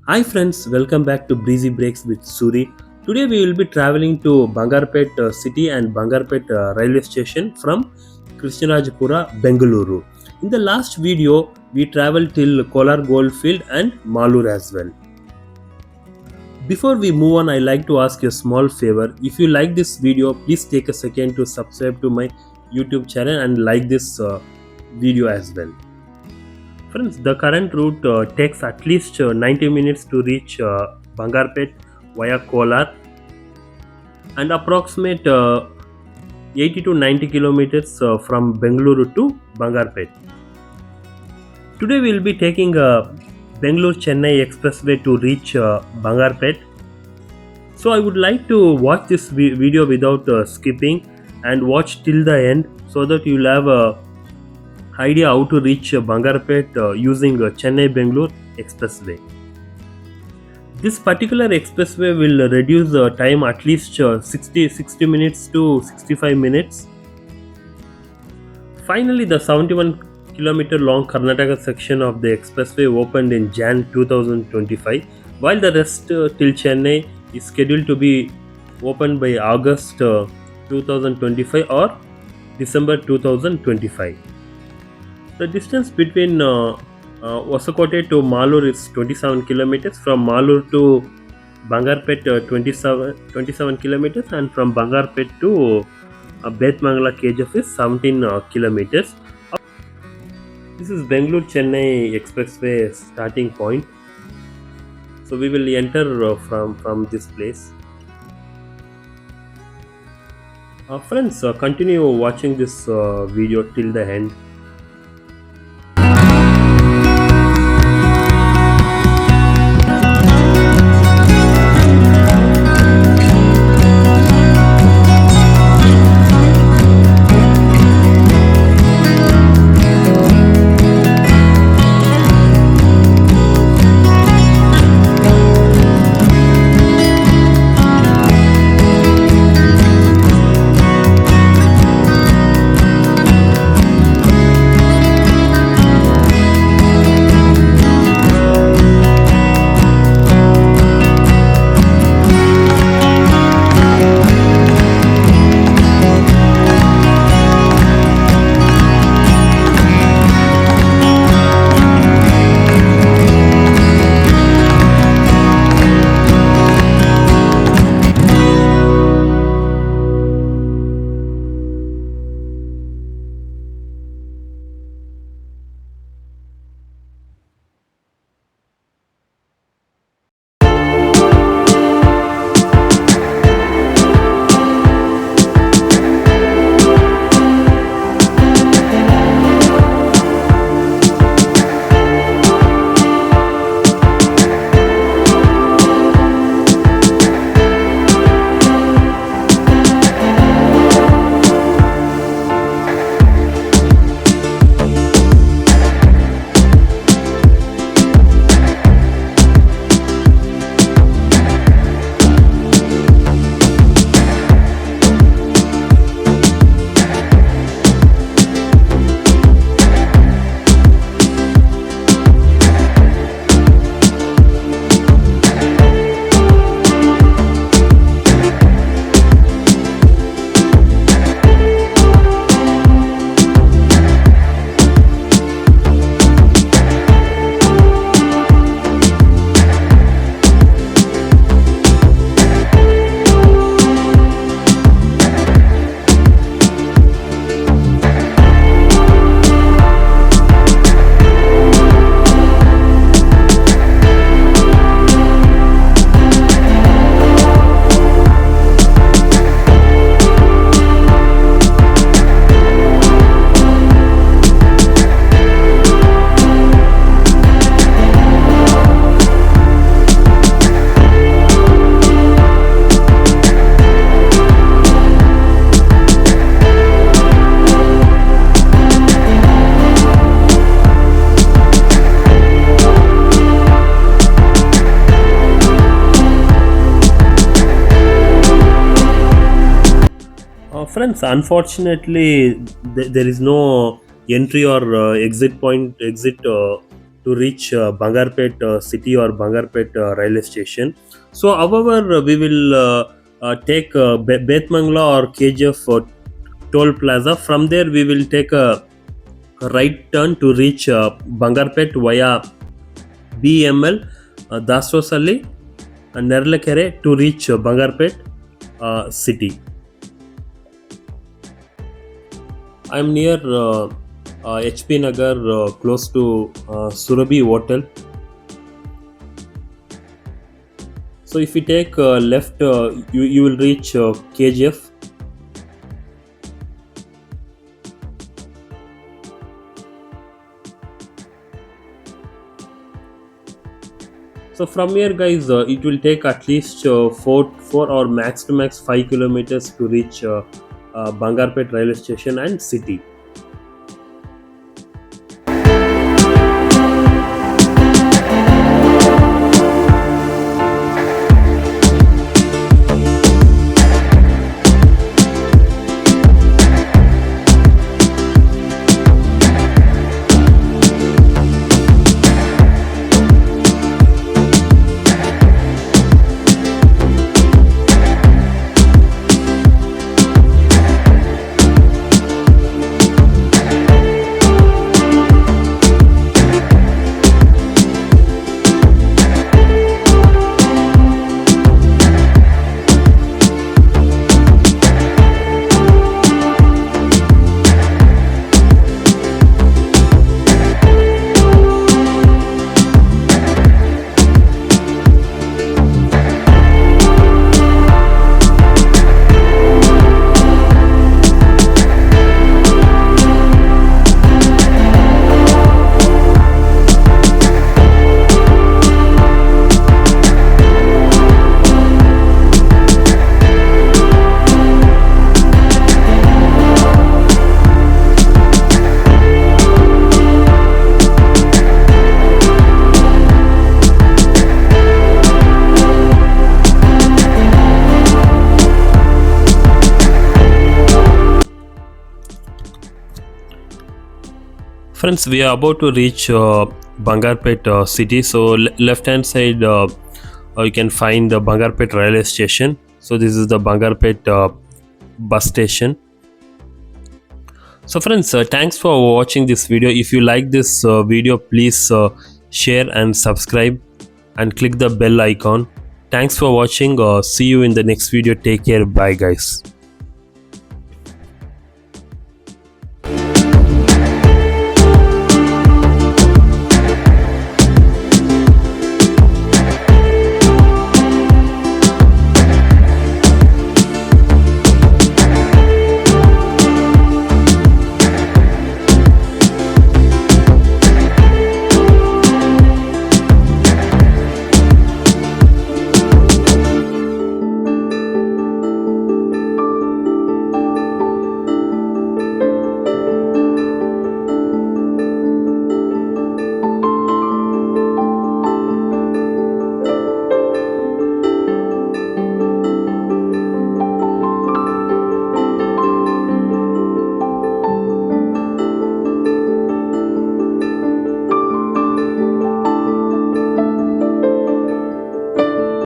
Hi friends, welcome back to Breezy Breaks with Suri. Today we will be traveling to Bangarpet city and Bangarpet railway station from Krishnarajpura, Bengaluru. In the last video, we traveled till Kolar Goldfield and Malur as well. Before we move on, I like to ask you a small favor. If you like this video, please take a second to subscribe to my YouTube channel and like this video as well. Friends, the current route takes at least 90 minutes to reach Bangarpet via Kolar and approximate 80 to 90 kilometers from Bengaluru to Bangarpet. Today we will be taking Bengaluru Chennai expressway to reach Bangarpet. So I would like to watch this video without skipping and watch till the end so that you'll have a idea how to reach Bangarpet using Chennai Bengaluru expressway. This particular expressway will reduce the time at least 60 minutes to 65 minutes. Finally, the 71-kilometer long Karnataka section of the expressway opened in Jan 2025, while the rest till Chennai is scheduled to be opened by August 2025 or December 2025. The distance between Hosakote to Malur is 27 kilometers. From Malur to Bangarpet, 27 kilometers, and from Bangarpet to Betmangala KGF is 17 kilometers. This is Bengaluru Chennai Expressway starting point. So we will enter from this place. Friends, continue watching this video till the end. Friends, unfortunately, there is no entry or exit point, exit to reach Bangarpet city or Bangarpet railway station. So, however, we will take Betmangla or KGF toll plaza. From there, we will take a right turn to reach Bangarpet via BML, Daswasalli, and Nerlakere to reach Bangarpet city. I am near HP Nagar, close to Surabhi Hotel. So if you take left, you will reach KGF. So from here, guys, it will take at least 4 or max to max 5 kilometers to reach Bangarpet railway station and city. Friends, we are about to reach Bangarpet city. So left hand side, you can find the Bangarpet railway station. So this is the Bangarpet bus station. So friends, thanks for watching this video. If you like this video, please share and subscribe and click the bell icon. Thanks for watching. See you in the next video. Take care. Bye guys.